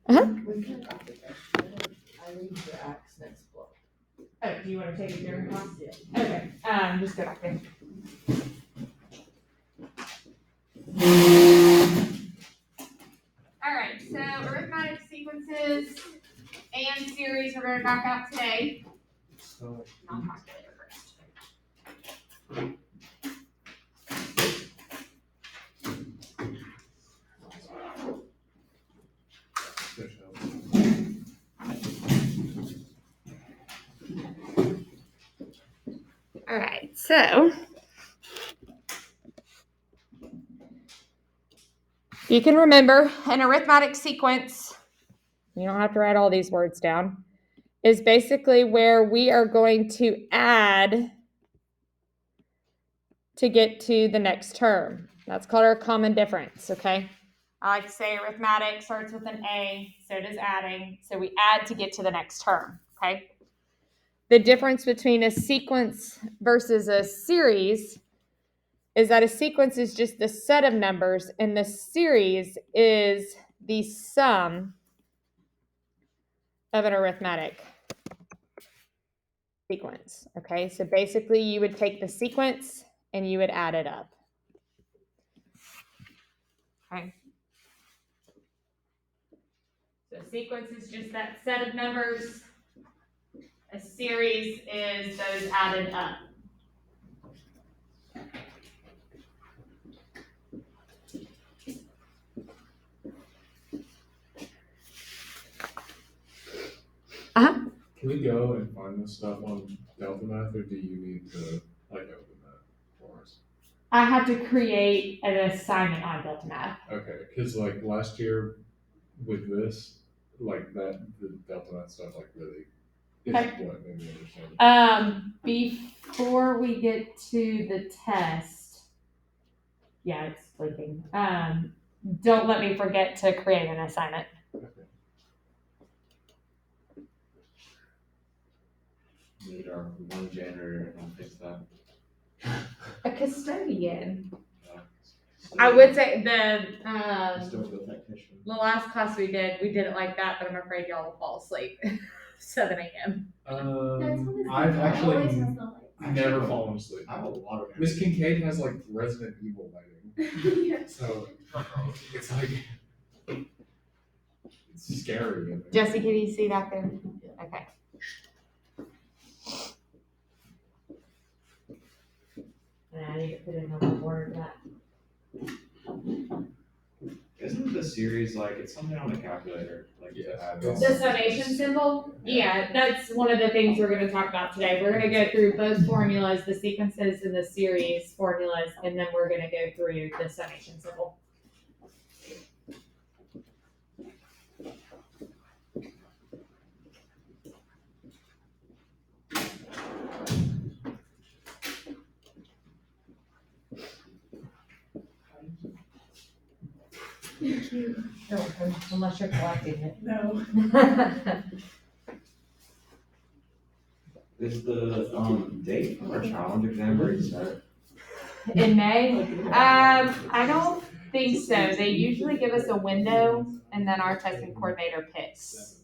Uh-huh. I need the axe next block. Oh, do you want to take it during class? Yeah. Okay, just go back there. All right, so arithmetic sequences and series we're going to knock out today. Non-calculator first. All right, so you can remember an arithmetic sequence, you don't have to write all these words down, is basically where we are going to add to get to the next term. That's called our common difference, okay? I like to say arithmetic starts with an A, so does adding. So we add to get to the next term, okay? The difference between a sequence versus a series is that a sequence is just the set of numbers and the series is the sum of an arithmetic sequence, okay? So basically you would take the sequence and you would add it up, okay? So a sequence is just that set of numbers. A series is those added up. Uh-huh. Can we go and find this stuff on Delta Math, or do you need to open that for us? I have to create an assignment on Delta Math. Okay, because last year with this, the Delta Math stuff really is what made me understand. Before we get to the test, yeah, it's blinking. Don't let me forget to create an assignment. Okay. Need our one janitor and fix that. A custodian. Yeah. I would say the technician. last class we did it like that, but I'm afraid y'all will fall asleep. 7 a.m. I've actually never fallen asleep. I have a lot of Miss Kincaid has Resident Evil lighting. Yeah. So it's it's scary. Jesse, can you see back there? Okay. I need to put in a word that. Isn't the series it's something on the calculator? The summation symbol? Yeah, that's one of the things we're going to talk about today. We're going to go through both formulas, the sequences and the series formulas, and then we're going to go through the summation symbol. No, unless you're collecting it. No. Is the date for our challenge exam already set? In May? I don't think so. They usually give us a window and then our testing coordinator picks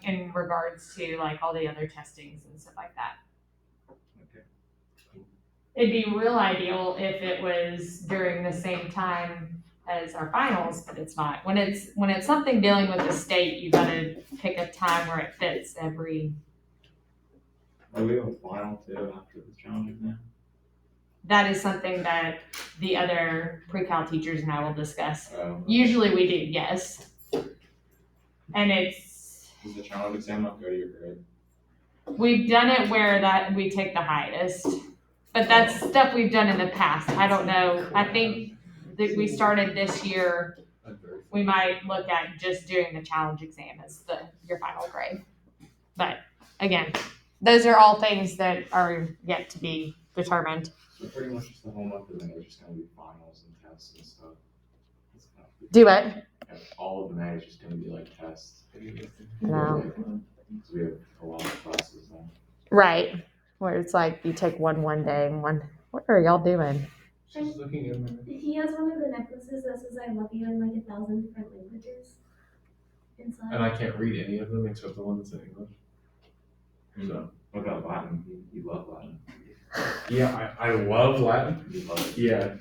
in regards to all the other testings and stuff like that. Okay. It'd be real ideal if it was during the same time as our finals, but it's not. When it's something dealing with the state, you gotta pick a time where it fits every. Are we on final too after the challenge exam? That is something that the other pre-cal teachers and I will discuss. Okay. Usually we do, yes. And Does the challenge exam not go to your grade? we've done it where that we take the highest, but that's stuff we've done in the past. I don't know. I think that we started this year. We might look at just doing the challenge exam as your final grade. But again, those are all things that are yet to be determined. So pretty much just the whole month of May is just going to be finals and tests and stuff. Do what? All of May is just going to be tests. No. Because we have a lot of classes now. Right. Where it's you take one day and one. What are y'all doing? She's looking at me. He has one of the necklaces that says "I love you" in like 1,000 different languages. Inside. And I can't read any of them except the one that's in English. So. What about Latin? You love Latin. Yeah, I love Latin. You love it. Yeah,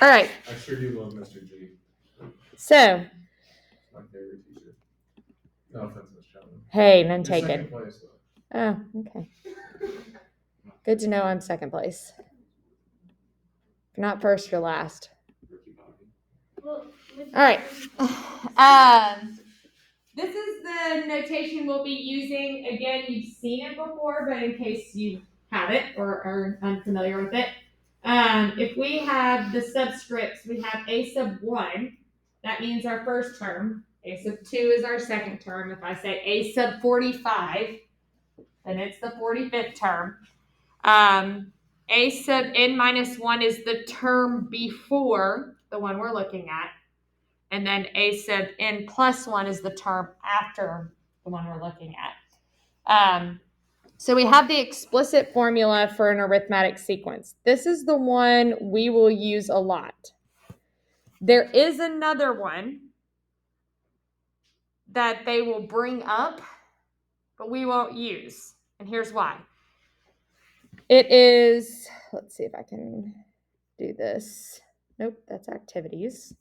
All right. I sure do love Mr. G. So, My favorite teacher. No offense, Miss Chapman. hey, none You're taken. second place, though. Oh, okay. Good to know I'm second place. If you're not first, you're last. Ricky Bobby. Well, All right. This is the notation we'll be using. Again, you've seen it before, but in case you haven't or are unfamiliar with it, if we have the subscripts, we have a sub 1, that means our first term. A sub 2 is our second term. If I say a sub 45, then it's the 45th term. A sub n minus 1 is the term before the one we're looking at. And then a sub n plus 1 is the term after the one we're looking at. So we have the explicit formula for an arithmetic sequence. This is the one we will use a lot. There is another one that they will bring up, but we won't use. And here's why. It is, let's see if I can do this. Nope, that's activities.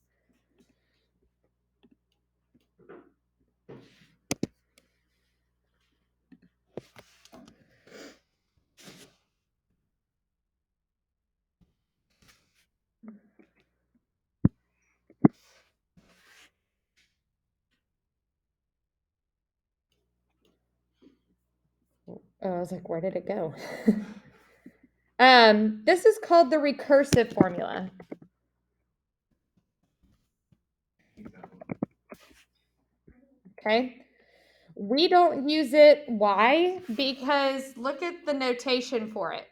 Oh, I was like, where did it go? This is called the recursive formula. Okay. We don't use it. Why? Because look at the notation for it.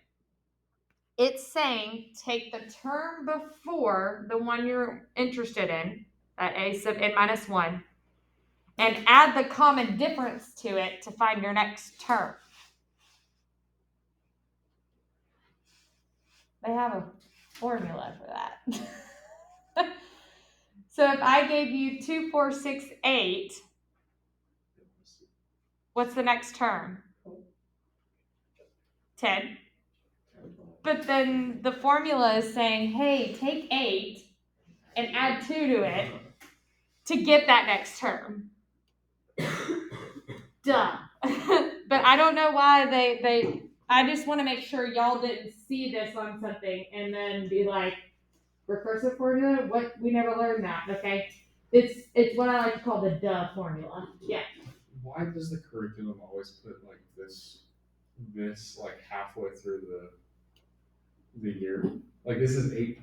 It's saying take the term before the one you're interested in, that a sub n minus 1, and add the common difference to it to find your next term. They have a formula for that. So if I gave you 2, 4, 6, 8, what's the next term? 10. But then the formula is saying, hey, take 8 and add 2 to it to get that next term. Duh. But I don't know why I just want to make sure y'all didn't see this on something and then be like, recursive formula? What? We never learned that, okay? It's what I like to call the duh formula. Yeah. Why does the curriculum always put like this like halfway through the year? Like this is 8.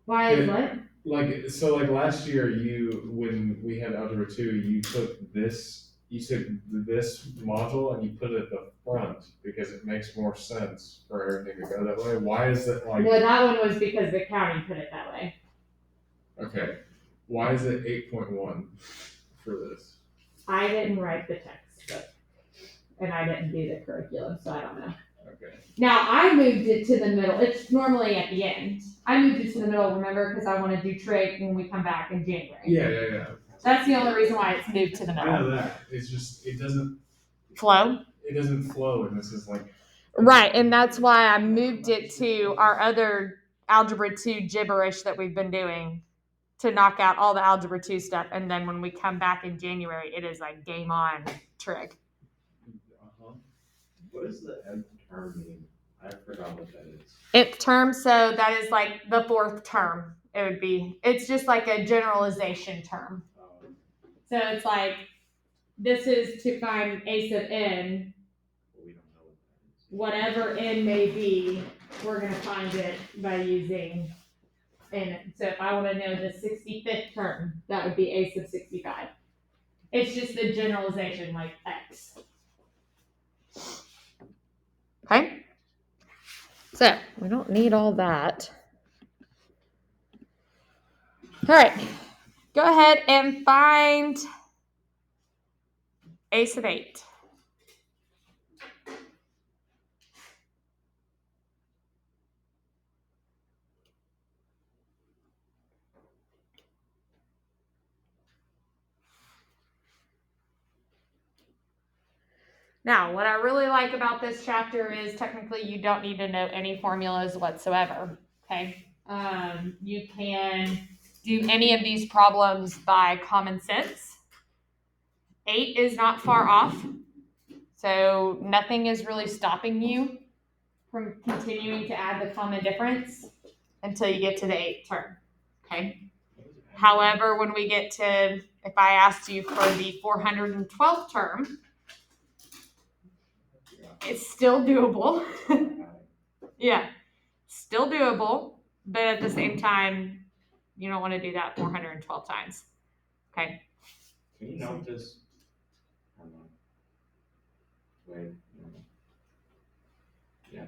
Why is what? Like so like last year when we had algebra 2, you took this module and you put it at the front because it makes more sense for everything to go that way. Why is it like No, that one was because the county put it that way. okay. Why is it 8.1 for this? I didn't write the text, and I didn't do the curriculum, so I don't know. Okay. Now, I moved it to the middle. It's normally at the end. I moved it to the middle, remember, because I want to do trig when we come back in January. Yeah. That's the only reason why it's moved to the I middle. know that. It's just it doesn't Flow? It doesn't flow, and this is like Right, and that's why I moved it to our other Algebra 2 gibberish that we've been doing to knock out all the Algebra 2 stuff. And then when we come back in January, it is like game on trig. What does the nth term mean? I forgot what that is. Nth term, so that is like the 4th term. It would be, it's just like a generalization term. So it's like, this is to find a sub n, We don't know what that is. whatever n may be, we're going to find it by using n. So if I want to know the 65th term, that would be a sub 65. It's just the generalization like x. Okay? So we don't need all that. All right. Go ahead and find a sub 8. Now, what I really like about this chapter is technically you don't need to know any formulas whatsoever, okay? You can do any of these problems by common sense. 8 is not far off, so nothing is really stopping you from continuing to add the common difference until you get to the 8th term, okay? However, when we get to, if I asked you for the 412th term, it's still doable. Yeah, still doable, but at the same time, you don't want to do that 412 times, okay? Can you note this? I don't know. Wait, no. Yeah.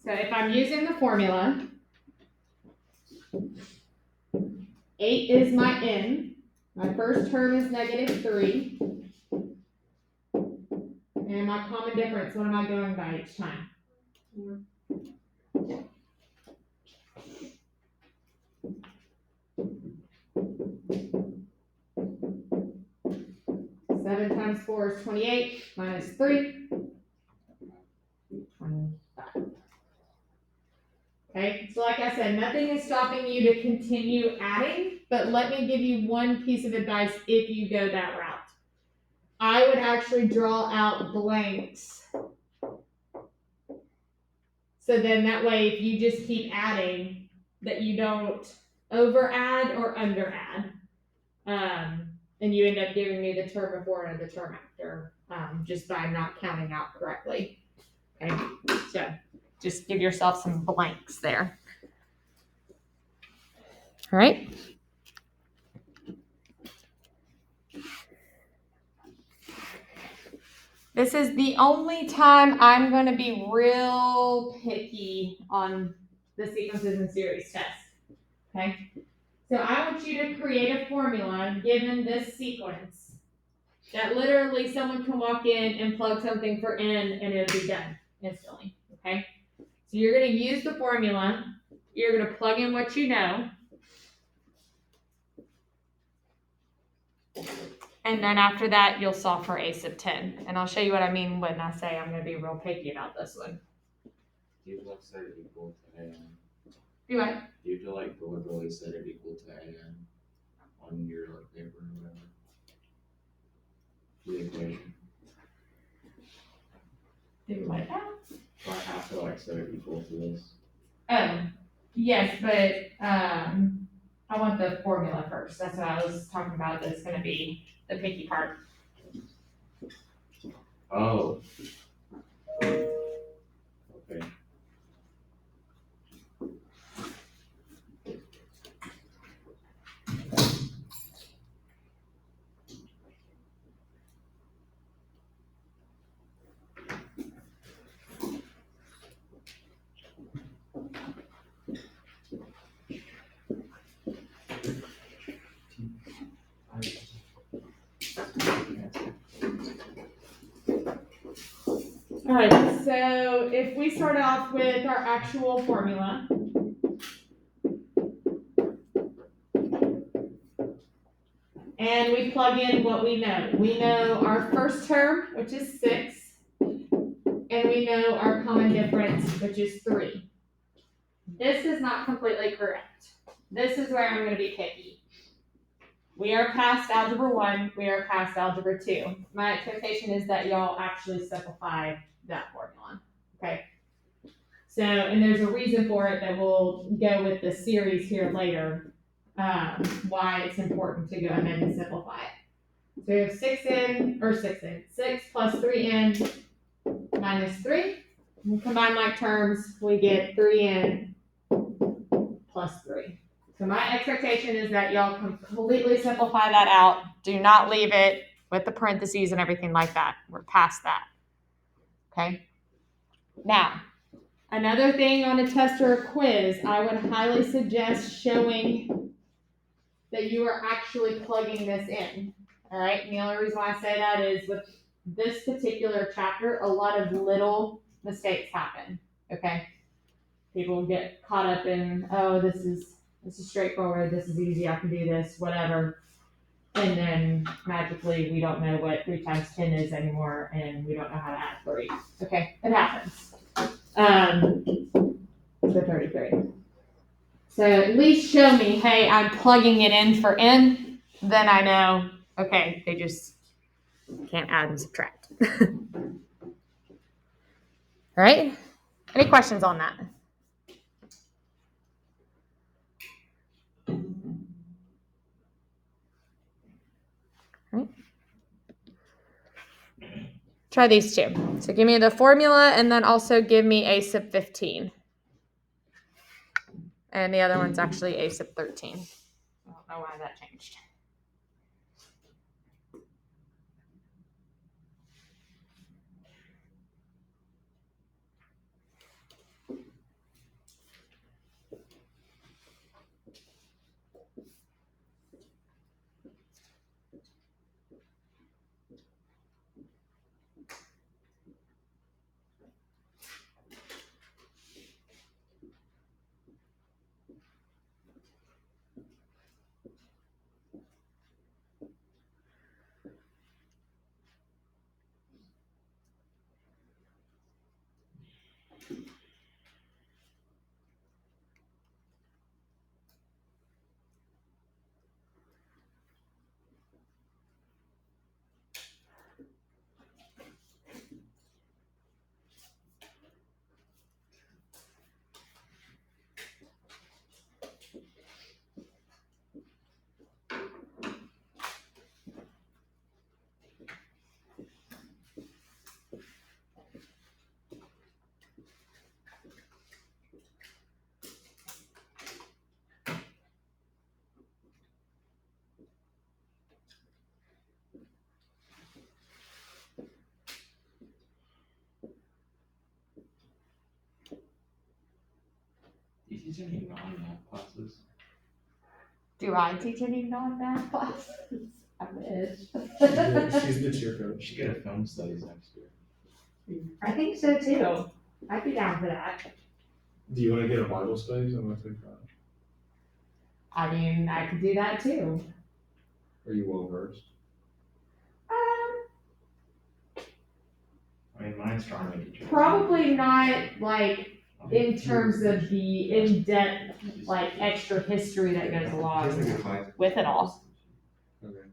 So if I'm using the formula, 8 is my n. My first term is -3. And my common difference, what am I going by each time? 7 times 4 is 28, minus 3, 25. Okay, so like I said, nothing is stopping you to continue adding, but let me give you one piece of advice if you go that route. I would actually draw out blanks. So then that way, if you just keep adding, that you don't over add or under add. And you end up giving me the term before and the term after, just by not counting out correctly. Okay, so just give yourself some blanks there. All right. This is the only time I'm going to be real picky on the sequences and series test. Okay, so I want you to create a formula given this sequence that literally someone can walk in and plug something for n and it'll be done instantly. Okay, so you're going to use the formula, you're going to plug in what you know, and then after that you'll solve for a sub 10. And I'll show you what I mean when I say I'm going to be real picky about this one. Do you like set it equal to an? Do what? Do you have to like deliberately set it equal to an on your like paper or whatever? The equation. Do what now? Do I have to like set it equal to this? Oh, yes, but I want the formula first. That's what I was talking about. That's going to be the picky part. Oh. Okay. All right, so if we start off with our actual formula, and we plug in what we know. We know our first term, which is 6, and we know our common difference, which is 3. This is not completely correct. This is where I'm going to be picky. We are past Algebra 1, we are past Algebra 2. My expectation is that y'all actually simplify that formula, okay? So, and there's a reason for it that we'll go with the series here later, why it's important to go ahead and simplify it. So we have 6 plus 3n minus 3. When we combine like terms, we get 3n plus 3. So my expectation is that y'all completely simplify that out. Do not leave it with the parentheses and everything like that. We're past that. Okay? Now, another thing on a test or a quiz, I would highly suggest showing that you are actually plugging this in. All right? And the only reason why I say that is with this particular chapter, a lot of little mistakes happen. Okay? People get caught up in, oh, this is straightforward, this is easy, I can do this, whatever. and then magically we don't know what 3 times 10 is anymore, and we don't know how to add 3. Okay, it happens. So 33. So at least show me, hey, I'm plugging it in for n, then I know, okay, they just can't add and subtract. All right? Any questions on that? Right. Try these two. So give me the formula and then also give me a sub 15. And the other one's actually a sub 13. I don't know why that changed. Do you teach any non-math classes? Do I teach any non-math classes? I wish. She's the cheer coach. We should get a film studies next year. I think so too. I'd be down for that. Do you want to get a Bible studies? I'm gonna take that. I mean, I could do that too. Are you well versed? I mean, mine's trying to teach. Probably not like in terms of the in-depth, like extra history that goes along with it all. Okay.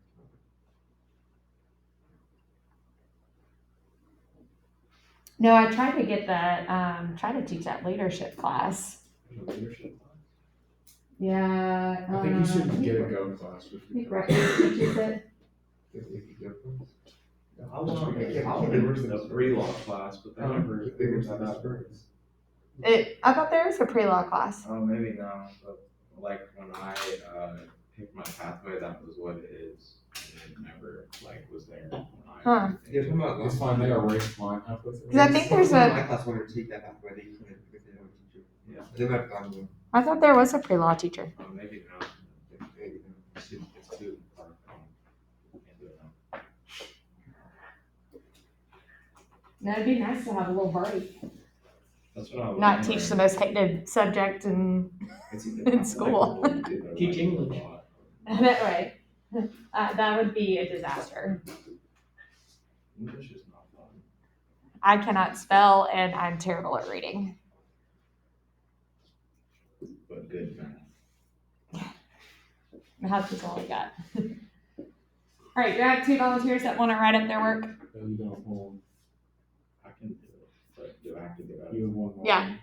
No, I tried to get that, try to teach that leadership class. Leadership. Yeah. I think you should get a go class with I think you. Rex teaches it. I want a pre-law class, but they never figured that out. I thought there was a pre-law class. Oh, maybe not, but like when I picked my pathway, that was what it is. And it never like was there when I. Huh. You're talking about It's fine, they erased mine halfway through. Because I think there's my a, class wanted to take that pathway, they couldn't because they don't teach you. Yeah. They might have gone to I thought there was a pre-law teacher. Oh, maybe not. It's too far. Can't do it now. No, it'd be nice to have a little break. That's what I was Not wondering. teach the most hated subject in school. Teach English. that way. That would be a disaster. English is not fun. I cannot spell and I'm terrible at reading. But good math. That's all I got. All right, do I have 2 volunteers that want to write up their work? No, you don't hold. I can do it, but do I have to give out? You have one more. Yeah.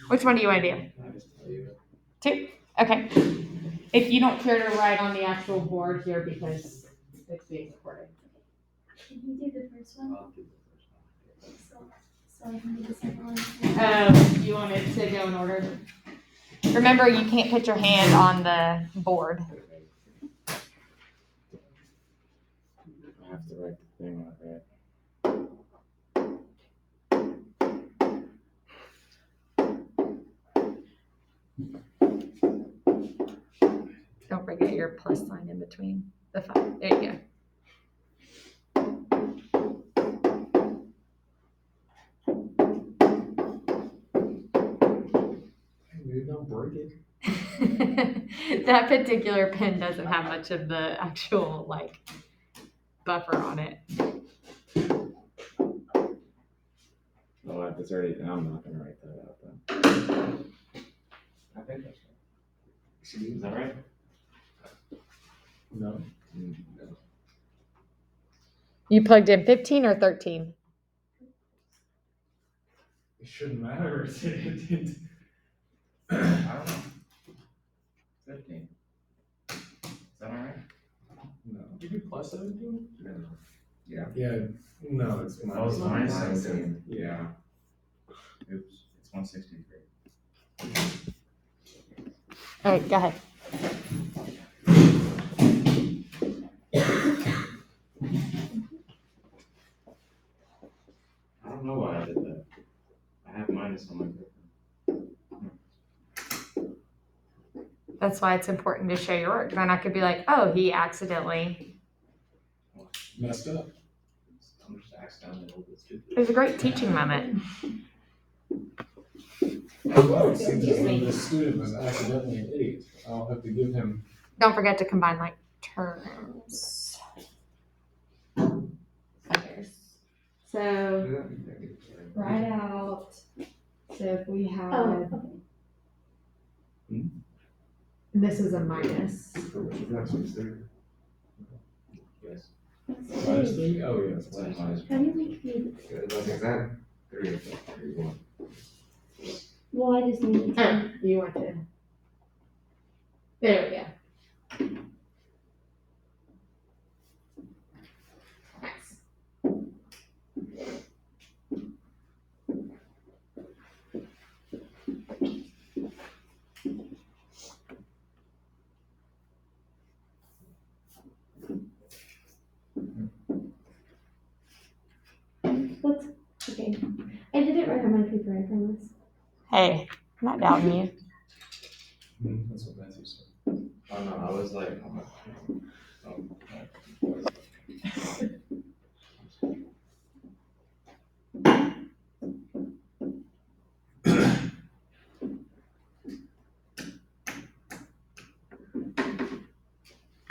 Which one do you want to do? Can I just tell you? 2? Okay. If you don't care to write on the actual board here because it's being recorded. Can you do the first one? I'll do the first one. So I can do the second one. You want it to go in order? Remember, you can't put your hand on the board. I have to write the thing out, right? Don't forget your plus sign in between the 5. There you go. Hey, maybe don't break it. That particular pen doesn't have much of the actual like buffer on it. Oh, if it's already, I'm not gonna write that out then. I think that's right. Is that right? No. No. You plugged in 15 or 13? It shouldn't matter. I don't know. 15. Is that all right? No. Did you do plus 17? No. Yeah. Yeah, no, it's Oh, it's minus 17. 17. Yeah. Oops. It's 163. All right, go ahead. I don't know why I did that. I have minus on my paper. That's why it's important to show your work. Then I could be like, oh, he accidentally. Messed up. I'm just accidentally a little bit stupid. It was a great teaching moment. Oh, it seems as though this student was accidentally an idiot. I'll have to give him. Don't forget to combine like terms. So write out. So if we have, Oh, this is a minus. Yes. Minus 3? Oh, yeah. It's minus 1. how do you make me? That's exact. 3. 1. Well, I just need to. Oh, you want to. There we go. Nice. What's okay? I didn't write on my paper. I promise. Hey, I'm not doubting you. That's what Matthew said. Oh no, I was like, oh,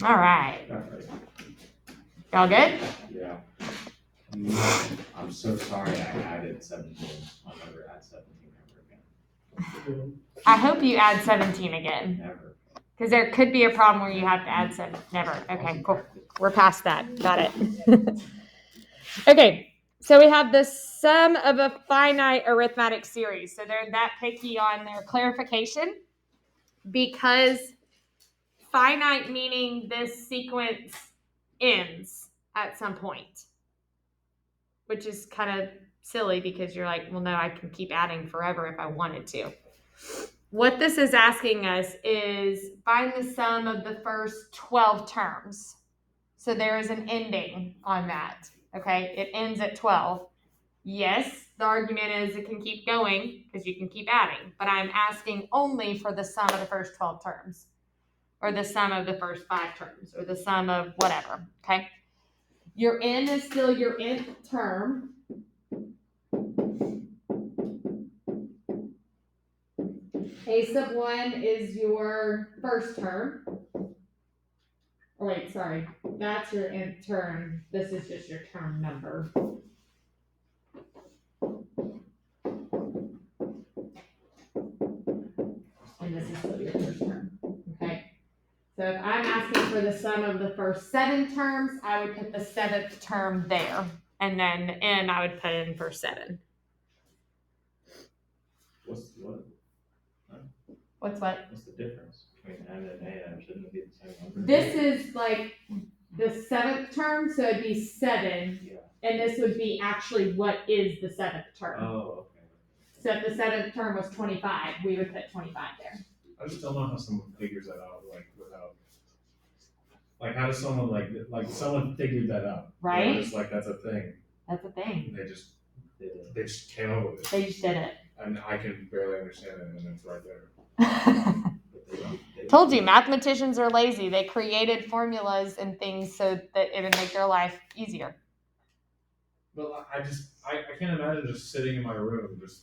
All right. okay. Y'all good? Yeah. I'm so sorry I added 17. I'll never add 17 ever again. I hope you add 17 again. Never. Because there could be a problem where you have to add 7. Never. Okay, cool. We're past that. Got it. Okay, so we have the sum of a finite arithmetic series. So they're that picky on their clarification because finite meaning this sequence ends at some point, which is kind of silly because you're like, well, no, I can keep adding forever if I wanted to. What this is asking us is find the sum of the first 12 terms. So there is an ending on that, okay? It ends at 12. Yes, the argument is it can keep going because you can keep adding, but I'm asking only for the sum of the first 12 terms or the sum of the first 5 terms or the sum of whatever, okay? Your n is still your nth term. A sub 1 is your first term. Oh, wait, sorry. That's your nth term. This is just your term number. And this is still your first term. Okay? So if I'm asking for the sum of the first 7 terms, I would put the 7th term there. And then n I would put in for 7. What's what? What's what? What's the difference between n and a? Shouldn't it be the same number? This is like the 7th term, so it'd be 7. Yeah. And this would be actually what is the 7th term. Oh, okay. So if the 7th term was 25, we would put 25 there. I just don't know how someone figures that out, like, without. Like, how does someone, like someone figured that out? Right? It's like, that's a thing. That's the thing. They just came up with it. They just did it. And I can barely understand it, and it's right there. Told you, mathematicians are lazy. They created formulas and things so that it would make their life easier. But I can't imagine just sitting in my room, just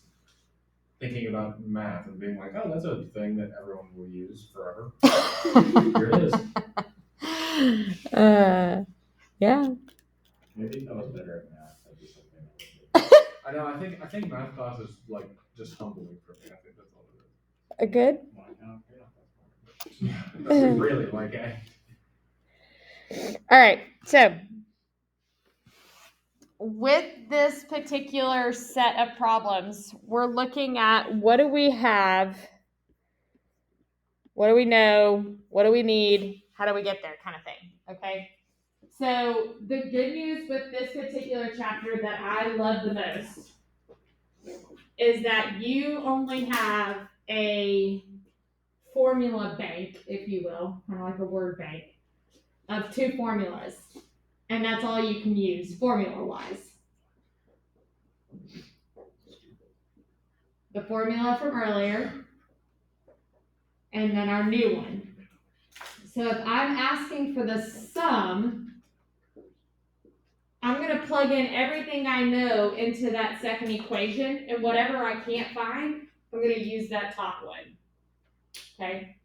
thinking about math and being like, oh, that's a thing that everyone will use forever. Here it is. Yeah. Maybe if I was better at math, that'd be something I would do. I know. I think math class is like just humbling for me. I think that's all Good. Why not? Yeah, that's fine. it is. Really, like, All right. So with this particular set of problems, we're looking at what do we have? What do we know? What do we need? How do we get there? Kind of thing. Okay. So the good news with this particular chapter that I love the most is that you only have a formula bank, if you will, kind of like a word bank, of 2 formulas. And that's all you can use formula-wise. The formula from earlier, and then our new one. So if I'm asking for the sum, I'm going to plug in everything I know into that second equation, and whatever I can't find, I'm going to use that top one. Okay?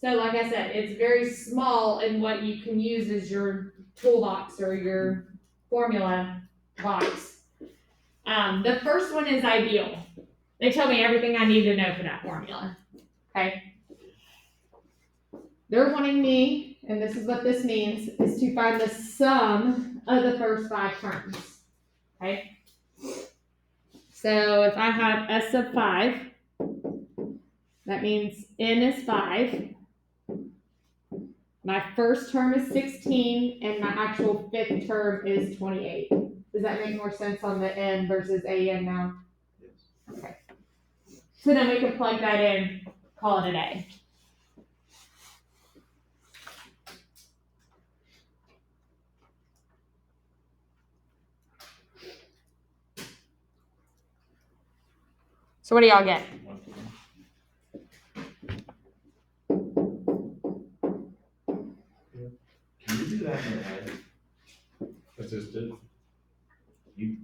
So like I said, it's very small in what you can use as your toolbox or your formula box. The first one is ideal. They tell me everything I need to know for that formula. Okay? They're wanting me, and this is what this means, is to find the sum of the first 5 terms. Okay? So if I have S of 5, that means N is 5. My first term is 16, and my actual 5th term is 28. Does that make more sense on the N versus AN now? Yes. Okay. So then we can plug that in, call it a day. So what do y'all get? Can you do that in your head? that's just it. You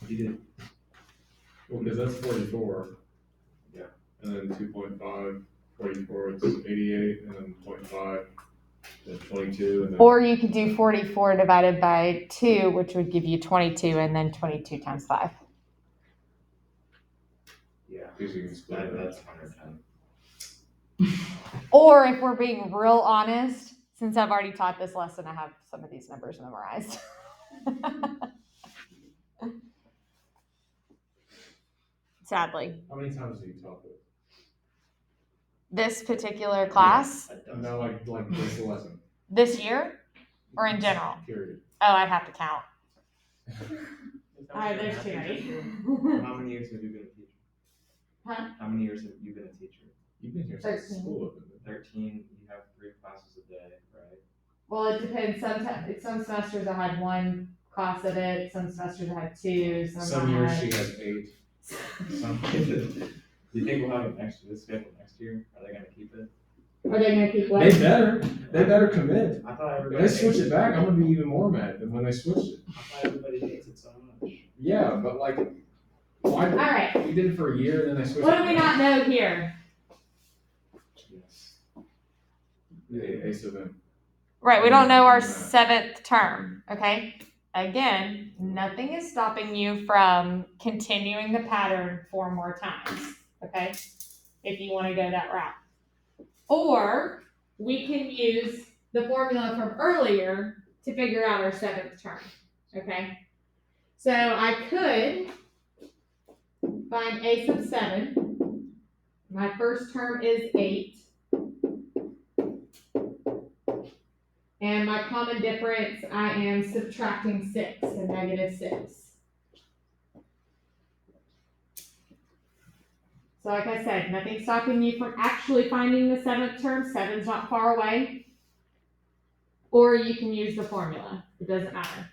you did. Well, because that's 44. Yeah. And then 2.5, 44, it's 88, and then 0.5, then 22, and then. Or you could do 44 divided by 2, which would give you 22, and then 22 times 5. Yeah. Because you can split it. That's 110. Or if we're being real honest, since I've already taught this lesson, I have some of these numbers memorized. Sadly. How many times have you taught this? This particular class, No, like this lesson. this year, or in general? Period. Oh, I'd have to count. Alright, There's too many. How many years have you been a teacher? Huh? How many years have you been a teacher? You've been here since 13. school opened. 13. You have 3 classes a day, right? Well, it depends. Some semesters I had 1 class of it. Some semesters I had 2. Some years she has 8. Do you think we'll have this schedule next year? Are they going to keep it? Are they going to keep what? They better commit. I thought If everybody they switch it back, I'm gonna be even more mad than when they switched it. I thought everybody hates it so much. Yeah, but like, why? All right. You did it for a year, then they switched What it do we back. not know here? Yes. The Ace of M. Right, we don't know our 7th term, okay? Again, nothing is stopping you from continuing the pattern 4 more times, okay? If you want to go that route. Or we can use the formula from earlier to figure out our 7th term, okay? So I could find a sub 7. My first term is 8. And my common difference, I am subtracting 6, so negative 6. So like I said, nothing's stopping you from actually finding the 7th term. 7's not far away. Or you can use the formula. It doesn't matter.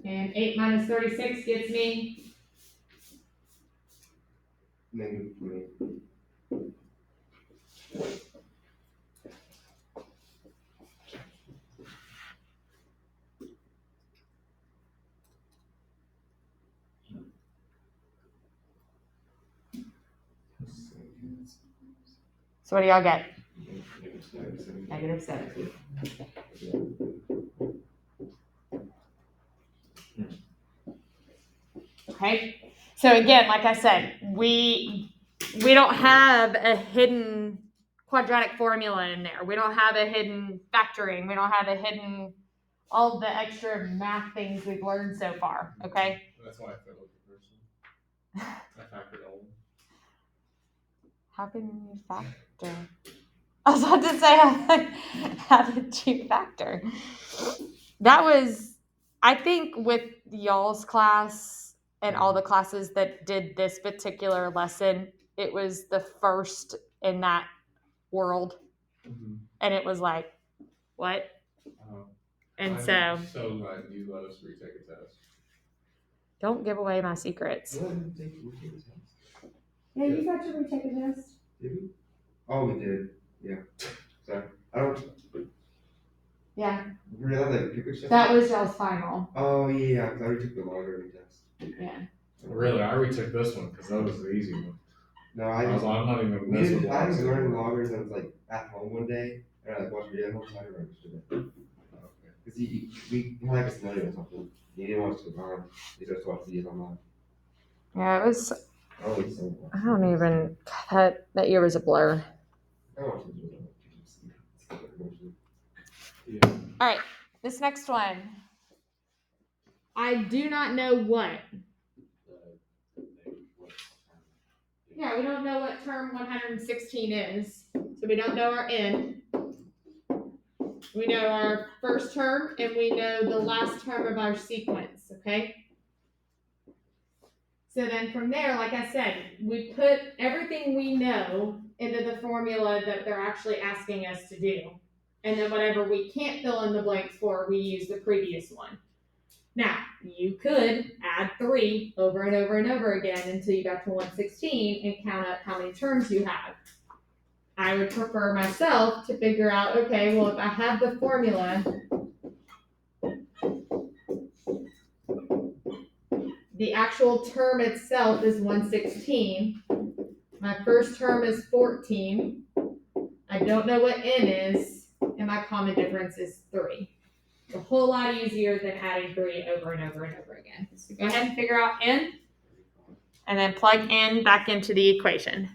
And 8 minus 36 gives me -3. So what do y'all get? -7. -70. Okay. So again, like I said, we don't have a hidden quadratic formula in there. We don't have a hidden factoring. We don't have a hidden all the extra math things we've learned so far. Okay. That's why I felt like the person. I factored all. How can you factor? I was about to say, how did you factor? That was, I think, with y'all's class and all the classes that did this particular lesson, it was the first in that world. And it was like, what? And so, I'm so glad you let us retake a test. don't give away my secrets. Yeah, you got to retake a test. Did we? Oh, we did. Yeah. Sorry. I don't. Yeah, Remember that English test? that was y'all's final. Oh yeah, because I already took the logarithm test. Yeah. Really, I retook this one because that was the easy one. No, I was like, I'm not even gonna mess with I logs didn't learn anymore. logarithms like at home one day, and I like watched video whole time and understood it. Okay. Because we had like a scenario or something. You didn't want us to go on. You just watch videos online. Yeah, it was, Oh, it's so I don't even, that year was a blur. I watch videos. Yeah. All right, this next one. I do not know what. Yeah, we don't know what term 116 is. So we don't know our n. We know our first term and we know the last term of our sequence, okay? So then from there, like I said, we put everything we know into the formula that they're actually asking us to do. And then whatever we can't fill in the blanks for, we use the previous one. Now, you could add 3 over and over and over again until you got to 116 and count up how many terms you have. I would prefer myself to figure out, okay, well, if I have the formula, the actual term itself is 116. My first term is 14. I don't know what n is, and my common difference is 3. It's a whole lot easier than adding 3 over and over and over again. So go ahead and figure out n, and then plug n back into the equation.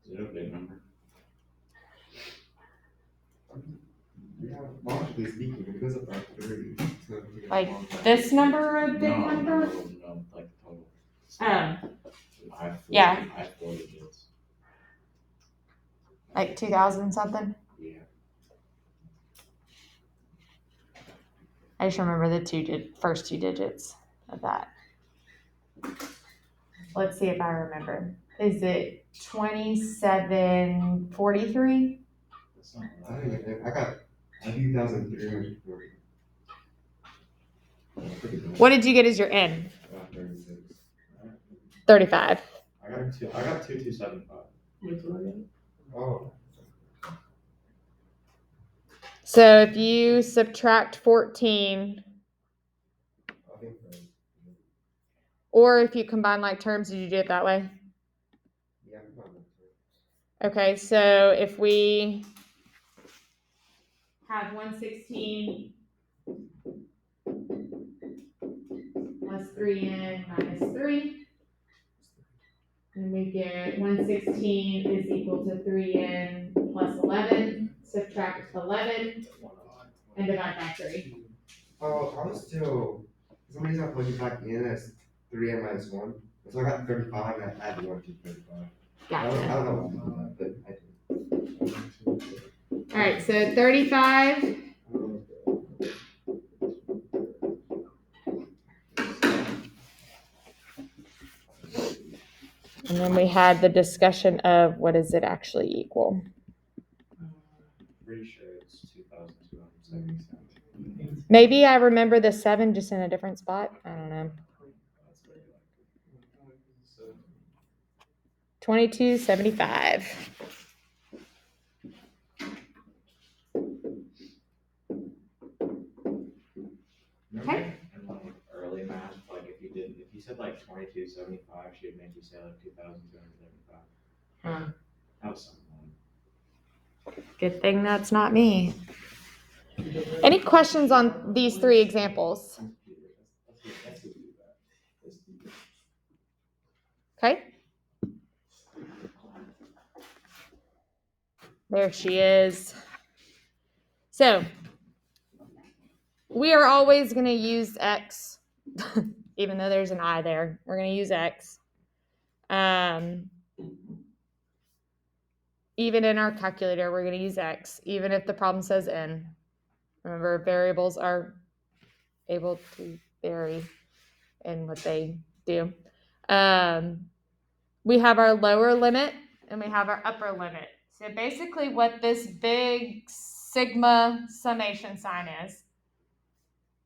Is it a big number? Yeah, logically speaking, it goes up by 30. So Like this number a big No, number? No, like the total. Oh, I have 40, Yeah. I have 4 digits. like 2,000 something. Yeah. I just remember the first 2 digits of that. Let's see if I remember. Is it 2743? That's not I right. don't even, I got 2,340. What did you get as your n? 36. 35. I got 2275. Wait till I get it. Oh. So if you subtract 14, I think so. or if you combine like terms, did you do it that way? Yeah, I'm not sure. Okay, so if we have 116 plus 3n minus 3, and we get 116 is equal to 3n plus 11, subtract 11, and divide by 3. Oh, I was still. For some reason I plugged it back in as 3n minus 1. So I got 35 and I added 1 to 35. I don't know why I did that, but I did. All right, so 35 And then we had the discussion of what does it actually equal. Pretty sure it's 2,277. Maybe I remember the 7 just in a different spot. I don't know. 2275. Okay. And like early math, like if you said like 2275, she'd make you say like 2,275. Huh. That was something. Good thing that's not me. Any questions on these 3 examples? Okay. There she is. So we are always going to use X, even though there's an I there. We're going to use X. Even in our calculator, we're going to use X, even if the problem says N. Remember, variables are able to vary in what they do. We have our lower limit and we have our upper limit. So basically what this big sigma summation sign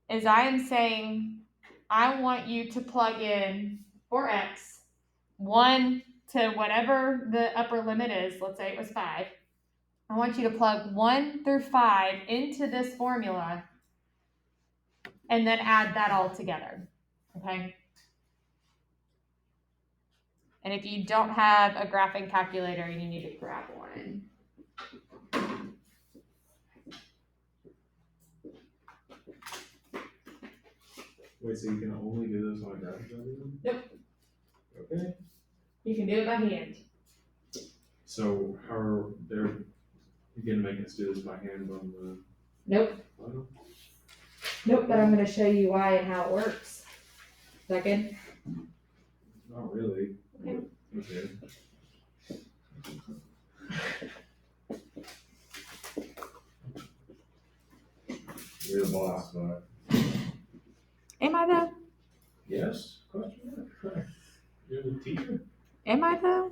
is I am saying I want you to plug in for X 1 to whatever the upper limit is. Let's say it was 5. I want you to plug 1 through 5 into this formula and then add that all together, okay? And if you don't have a graphing calculator, you need to grab one. Wait, so you can only do this on a graphic calculator? Nope. Okay. You can do it by hand. So how are you gonna make us do this by hand on the Nope. bottom? Nope, but I'm going to show you why and how it works. Is that good? Not really. Okay. Okay. You're the boss, but Am I though? yes? Question mark. You're the teacher. Am I though?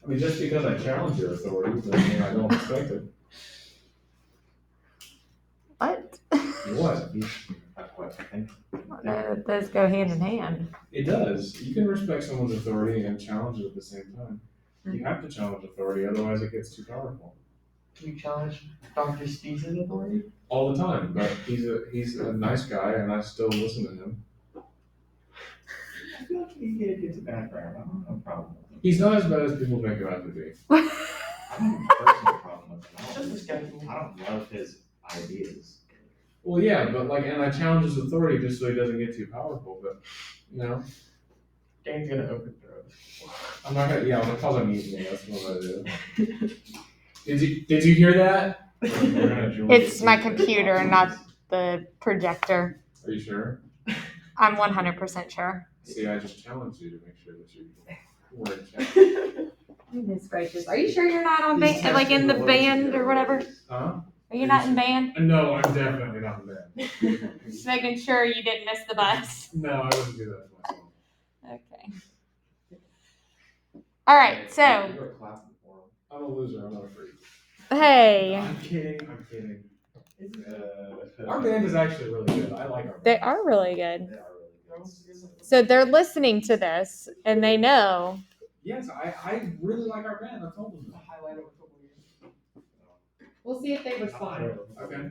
I mean, just because I challenge your authority doesn't mean I don't respect it. What? What? Those go hand in hand. It does. You can respect someone's authority and challenge it at the same time. You have to challenge authority, otherwise it gets too powerful. Can you challenge Dr. Spee's authority? All the time, but he's a nice guy, and I still listen to him. I feel like he gets a background. I don't have a problem with him. He's not as bad as people make him out to be. I don't have a personal problem with him. I don't love his ideas. Well, yeah, but and I challenge his authority just so he doesn't get too powerful. But Dane's gonna overthrow us. I'm not gonna. Yeah, I'm gonna call him easy. That's what I do. Did you hear that? It's my computer, not the projector. Are you sure? I'm 100% sure. See, I just challenged you to make sure that you were in check. Goodness gracious. Are you sure you're not on band, like in the band or whatever? Huh? Are you not in band? No, I'm definitely not in band. Just making sure you didn't miss the bus. No, I wouldn't do that to myself. Okay. All right, so. I'm a loser. I'm not a freak. Hey. I'm kidding. Our band is actually really good. I like our band. They are really good. They are really good. So they're listening to this and they know. Yes, I really like our band. I told them that. We'll see if they respond. Okay.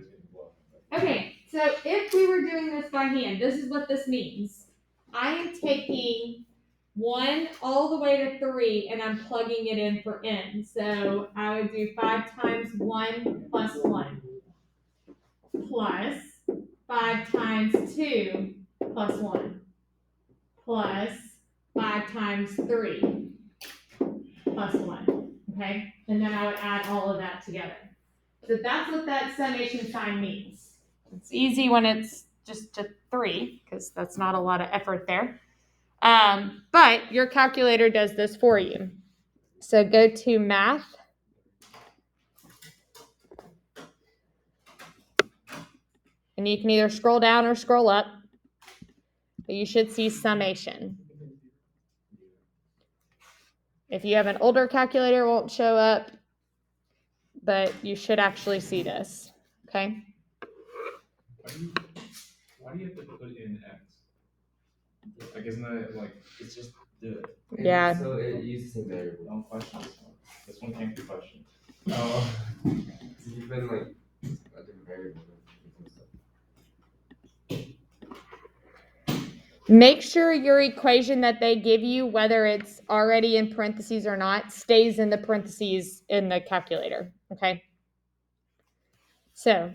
Okay, so if we were doing this by hand, this is what this means. I am taking 1 all the way to 3 and I'm plugging it in for n. So I would do 5 times 1 plus 1 plus 5 times 2 plus 1 plus 5 times 3 plus 1. Okay? And then I would add all of that together. So that's what that summation sign means. It's easy when it's just to 3, because that's not a lot of effort there. But your calculator does this for you. So go to math. And you can either scroll down or scroll up. But you should see summation. If you have an older calculator, it won't show up, but you should actually see this, okay? Why do you have to put in X? Like, isn't that like, It's just do it. Yeah. So it uses the same variable. Don't question this one. This one can't be questioned. oh, So you put in like a different variable. Make sure your equation that they give you, whether it's already in parentheses or not, stays in the parentheses in the calculator, okay? So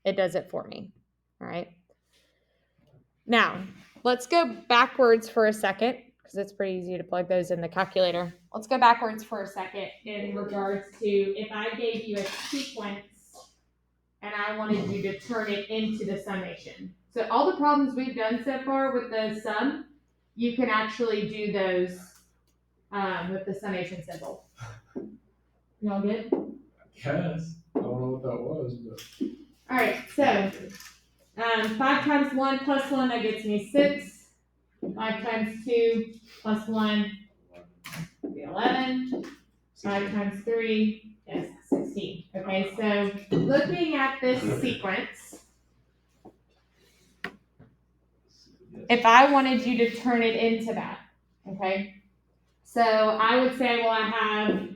it does it for me, all right? Now, let's go backwards for a second, because it's pretty easy to plug those in the calculator. Let's go backwards for a second in regards to if I gave you a sequence and I wanted you to turn it into the summation. So all the problems we've done so far with the sum, you can actually do those with the summation symbol. You all good? yes. I don't know what that was, but. All right, so 5 times 1 plus 1, that gets me 6. 5 times 2 plus 1, 11. 5 times 3 is 16. Okay, so looking at this sequence, if I wanted you to turn it into that, okay? So I would say, well, I have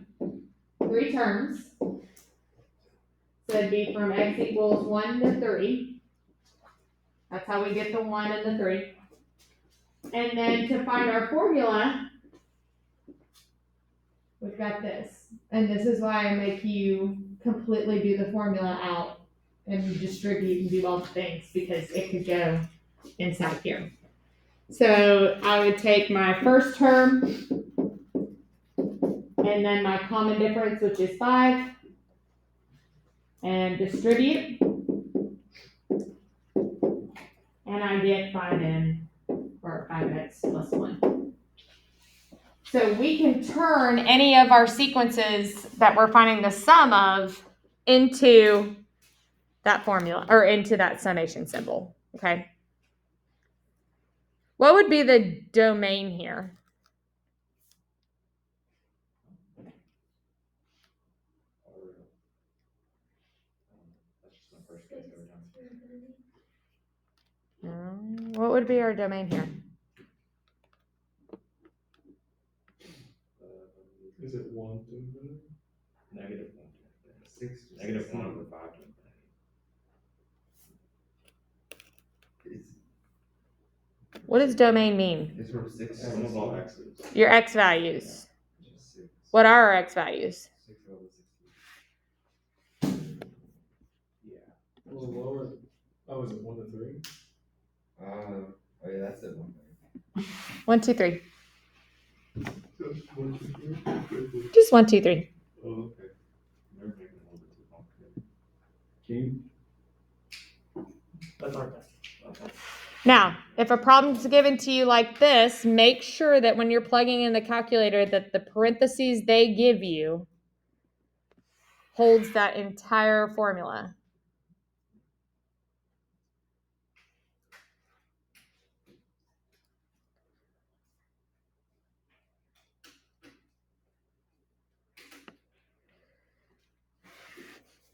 3 terms. So it'd be from x equals 1 to 3. That's how we get the 1 and the 3. And then to find our formula, we've got this. And this is why I make you completely do the formula out and distribute and do all the things, because it could go inside here. So I would take my first term and then my common difference, which is 5, and distribute. And I get 5n, or 5x plus 1. So we can turn any of our sequences that we're finding the sum of into that formula, or into that summation symbol, okay? What would be the domain here? That's just my first guess every time. What would be our domain here? Is it 1 to infinity? Negative 1. 6 to Negative 16. 1 over 5 to infinity. What does domain mean? It's from 6 to Sum of all 16. x's. Your x values. Just 6. What are our x values? 6 over 16. Yeah. Well, lower. Oh, is it 1 to 3? Oh yeah, that's it. 1, 2, 3. Just 1 to 3. Just 1, 2, 3. Oh, okay. They're making it a little bit too complicated. King? That's our best. Okay. Now, if a problem's given to you like this, make sure that when you're plugging in the calculator that the parentheses they give you holds that entire formula.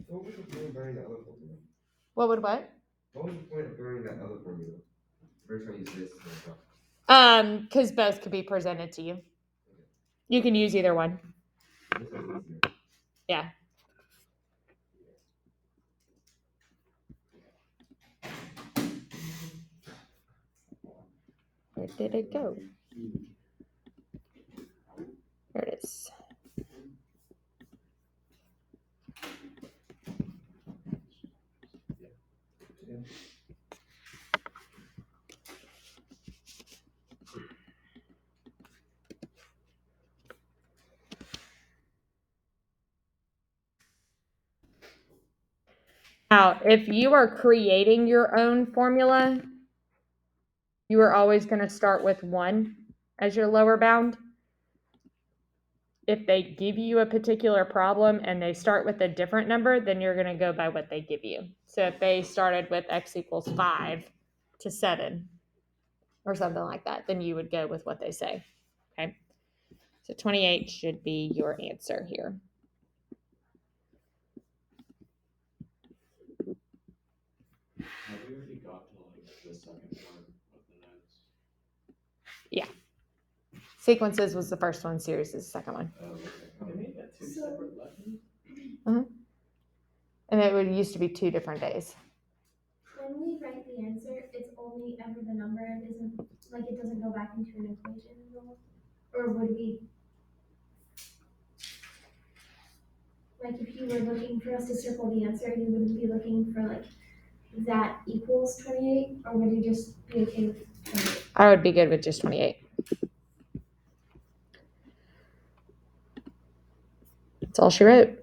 What was the point of burning that other formula? What would what? What was the point of burning that other formula? First time you say this. Because both could be presented to you. You can use either one. This one's easier. Yeah. Where did it go? There it is. Now, if you are creating your own formula, you are always going to start with 1 as your lower bound. If they give you a particular problem and they start with a different number, then you're going to go by what they give you. So if they started with x equals 5 to 7, or something like that, then you would go with what they say. Okay. So 28 should be your answer here. Have we already got to like the second part of the notes? Sequences was the first one, series is the second one. Oh, okay. They made that two So- separate lessons? And it used to be 2 different days. When we write the answer, it's only ever the number, it isn't, like, it doesn't go back into an equation at all? Or would we? Like, if you were looking for us to circle the answer, you wouldn't be looking for like, that equals 28, or would you just be okay with 28? I would be good with just 28. That's all she wrote.